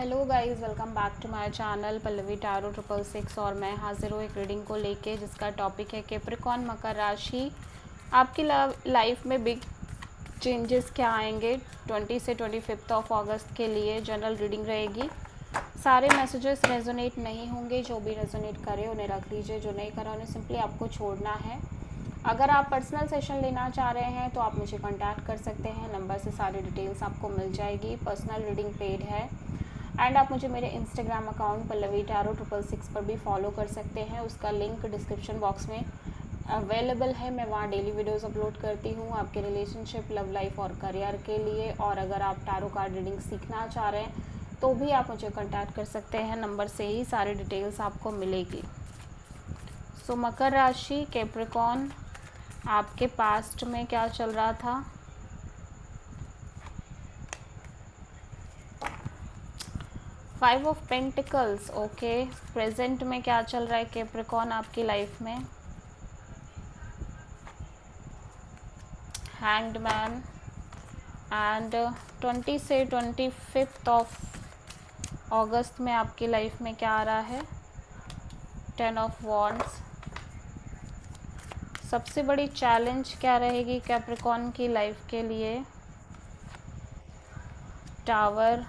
Hello guys, welcome back to my channel Pallavi tarot 666 और मैं हाजिर हूँ एक रीडिंग को लेके जिसका टॉपिक है कैप्रिकॉर्न मकर राशि। आपकी लाइफ में बिग चेंजेस क्या आएंगे 20 से 25 ऑफ अगस्त के लिए जनरल रीडिंग रहेगी। सारे मैसेजेस रेजोनेट नहीं होंगे, जो भी रेजोनेट करे उन्हें रख लीजिए, जो नहीं करा उन्हें सिंपली आपको छोड़ना है। अगर आप पर्सनल सेशन लेना चाह रहे हैं तो आप मुझे कांटेक्ट कर सकते हैं, नंबर से सारी डिटेल्स आपको मिल जाएगी। पर्सनल रीडिंग पेड है एंड आप मुझे मेरे इंस्टाग्राम अकाउंट पल्लवी टैरो 666 पर भी फॉलो कर सकते हैं। उसका लिंक डिस्क्रिप्शन बॉक्स में अवेलेबल है। मैं वहाँ डेली वीडियोस अपलोड करती हूँ आपके रिलेशनशिप, लव लाइफ और करियर के लिए। और अगर आप टैरो कार्ड रीडिंग सीखना चाह रहे हैं तो भी आप मुझे कांटेक्ट कर सकते हैं, नंबर से ही सारी डिटेल्स आपको मिलेगी। सो मकर राशि, कैप्रिकॉर्न, आपके पास्ट में क्या चल रहा था? Five of pentacles, okay. Present में क्या चल रहा है कैप्रिकॉर्न आपकी लाइफ में? हैंग्ड मैन एंड 20 से 25 ऑफ अगस्त में आपकी लाइफ में क्या आ रहा है? 10 ऑफ वॉन्ड्स। सबसे बड़ी चैलेंज क्या रहेगी कैप्रिकॉर्न की लाइफ के लिए? टावर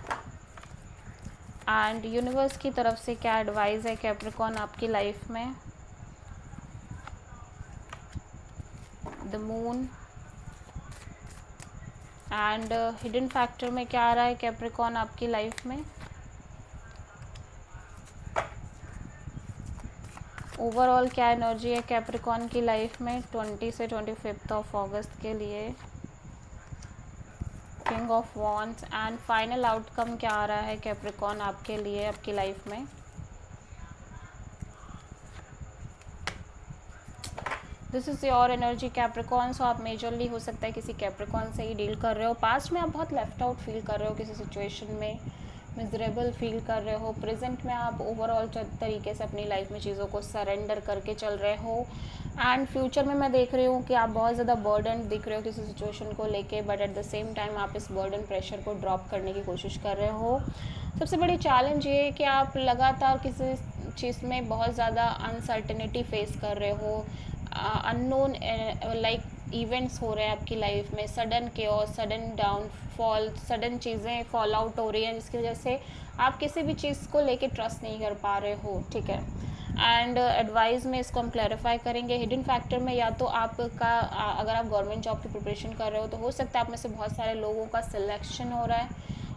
एंड यूनिवर्स की तरफ से क्या एडवाइस है कैप्रिकॉर्न आपकी लाइफ में? The moon and hidden factor में क्या आ रहा है कैप्रिकॉर्न आपकी लाइफ में? ओवरऑल क्या एनर्जी है कैप्रिकॉर्न की लाइफ में 20 से 25 ऑफ अगस्त के लिए? King of wands and final outcome क्या आ रहा है कैप्रिकॉर्न आपके लिए आपकी लाइफ में? This is your energy Capricorn. So आप मेजरली हो सकता है किसी कैप्रिकॉर्न से ही डील कर रहे हो। पास्ट में आप बहुत लेफ्ट आउट फील कर रहे हो, किसी सिचुएशन में मिजरेबल फील कर रहे हो। प्रेजेंट में आप ओवरऑल तरीके से अपनी लाइफ में चीज़ों को सरेंडर करके चल रहे हो। एंड फ्यूचर में मैं देख रही हूँ कि आप बहुत ज़्यादा बर्डन दिख रहे हो किसी सिचुएशन को लेके, but at the same time आप इस बर्डन प्रेशर को ड्रॉप करने की कोशिश कर रहे हो। सबसे बड़ी चैलेंज ये है कि आप लगातार किसी चीज़ में बहुत ज़्यादा अनसर्टेनिटी फेस कर रहे हो। अननोन लाइक इवेंट्स हो रहे हैं आपकी लाइफ में, sudden chaos, sudden downfall, sudden चीज़ें फॉल आउट हो रही हैं जिसकी वजह से आप किसी भी चीज़ को लेके ट्रस्ट नहीं कर पा रहे हो, ठीक है। एंड एडवाइस में इसको हम क्लैरिफाई करेंगे। हिडन फैक्टर में या तो आपका अगर आप गवर्नमेंट जॉब की प्रिपरेशन कर रहे हो तो हो सकता है आप में से बहुत सारे लोगों का सिलेक्शन हो रहा है,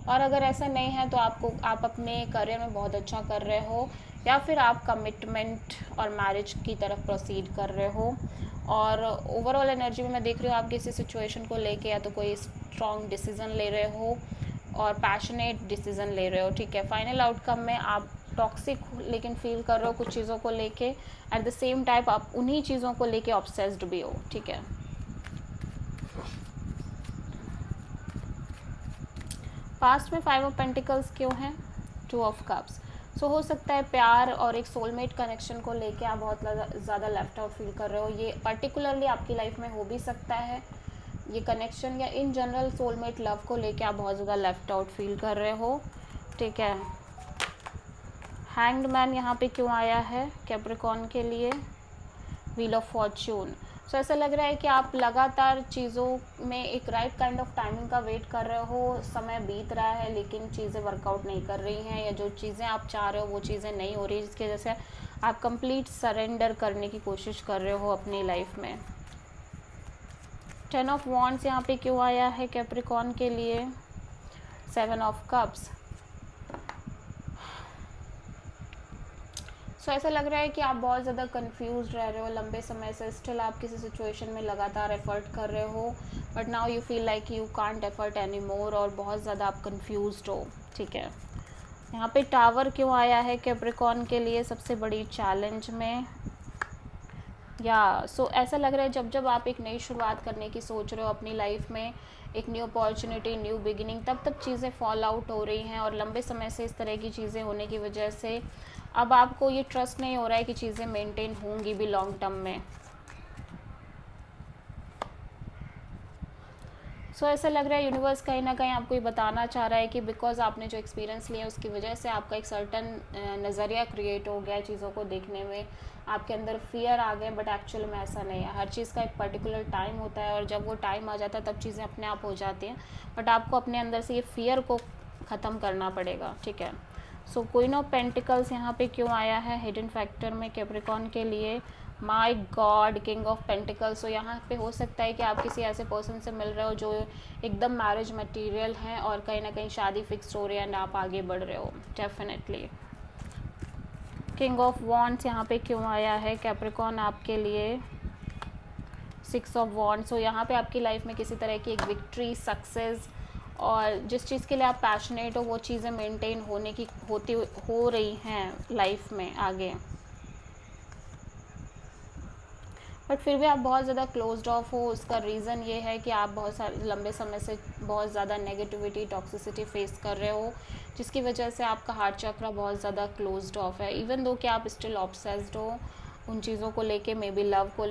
और अगर ऐसा नहीं है तो आप अपने करियर में बहुत अच्छा कर रहे हो, या फिर आप कमिटमेंट और मैरिज की तरफ प्रोसीड कर रहे हो। और ओवरऑल एनर्जी में मैं देख रही हूँ आप किसी सिचुएशन को लेके या तो कोई स्ट्रॉन्ग डिसीज़न ले रहे हो और पैशनेट डिसीज़न ले रहे हो, ठीक है। फाइनल आउटकम में आप टॉक्सिक लेकिन फील कर रहे हो कुछ चीज़ों को लेके, एट द सेम टाइम आप उन्हीं चीज़ों को लेके ऑब्सेस्ड भी हो, ठीक है। पास्ट में 5 ऑफ पेंटिकल्स क्यों है? 2 ऑफ कप्स। सो हो सकता है प्यार और एक सोलमेट कनेक्शन को लेके आप बहुत ज़्यादा लेफ्ट आउट फील कर रहे हो। ये पर्टिकुलरली आपकी लाइफ में हो भी सकता है ये कनेक्शन, या इन जनरल सोलमेट लव को लेके आप बहुत ज़्यादा लेफ्ट आउट फील कर रहे हो, ठीक है। हैंग्ड मैन यहाँ पे क्यों आया है कैप्रिकॉर्न के लिए? Wheel of Fortune. सो ऐसा लग रहा है कि आप लगातार चीज़ों में एक राइट काइंड ऑफ टाइमिंग का वेट कर रहे हो। समय बीत रहा है लेकिन चीज़ें वर्कआउट नहीं कर रही हैं, या जो चीज़ें आप चाह रहे हो वो चीज़ें नहीं हो रही, जिसकी वजह से आप कंप्लीट सरेंडर करने की कोशिश कर रहे हो अपनी लाइफ में। 10 ऑफ वॉन्ड्स यहाँ पे क्यों आया है कैप्रिकॉर्न के लिए? 7 ऑफ कप्स। सो ऐसा लग रहा है कि आप बहुत ज़्यादा कंफ्यूज रह रहे हो लंबे समय से। स्टिल आप किसी सिचुएशन में लगातार एफर्ट कर रहे हो, but now you feel like you can't effort any more, और बहुत ज़्यादा आप कंफ्यूज हो, ठीक है। यहाँ पे टावर क्यों आया है कैप्रिकॉर्न के लिए सबसे बड़ी चैलेंज में? सो ऐसा लग रहा है जब जब आप एक नई शुरुआत करने की सोच रहे हो अपनी लाइफ में, एक न्यू अपॉर्चुनिटी, न्यू बिगिनिंग, तब तब चीज़ें फॉल आउट हो रही हैं। और लंबे समय से इस तरह की चीज़ें होने की वजह से अब आपको ये ट्रस्ट नहीं हो रहा है कि चीज़ें मेंटेन होंगी भी लॉन्ग टर्म में। सो ऐसा लग रहा है यूनिवर्स कहीं ना कहीं आपको ये बताना चाह रहा है कि बिकॉज आपने जो एक्सपीरियंस लिया उसकी वजह से आपका एक सर्टन नज़रिया क्रिएट हो गया है चीज़ों को देखने में, आपके अंदर फियर आ गए, बट एक्चुअल में ऐसा नहीं है। हर चीज़ का एक पर्टिकुलर टाइम होता है और जब वो टाइम आ जाता है तब चीज़ें अपने आप हो जाती हैं, बट आपको अपने अंदर से ये फियर को ख़त्म करना पड़ेगा, ठीक है। सो क्वीन ऑफ पेंटिकल्स यहाँ पे क्यों आया है हिडन फैक्टर में कैप्रिकॉर्न के लिए? My God, king of pentacles. So यहाँ पे हो सकता है कि आप किसी ऐसे पर्सन से मिल रहे हो जो एकदम मैरिज मटेरियल हैं और कहीं ना कहीं शादी फिक्स हो रही है एंड आप आगे बढ़ रहे हो डेफिनेटली। किंग ऑफ वॉन्ड्स यहाँ पे क्यों आया है कैप्रिकॉर्न आपके लिए? 6 ऑफ वॉन्ड्स। सो यहाँ पे आपकी लाइफ में किसी तरह की एक विक्ट्री, सक्सेस और जिस चीज़ के लिए आप पैशनेट हो वो चीज़ें मेंटेन होने की हो रही हैं लाइफ में आगे, बट फिर भी आप बहुत ज़्यादा क्लोज्ड ऑफ हो। उसका रीज़न ये है कि आप बहुत सारे लंबे समय से बहुत ज़्यादा नेगेटिविटी, टॉक्सिसिटी फेस कर रहे हो, जिसकी वजह से आपका हार्ट चक्र बहुत ज़्यादा क्लोज्ड ऑफ है। इवन दो कि आप स्टिल ऑब्सेस्ड हो उन चीज़ों को लेके, मे बी लव को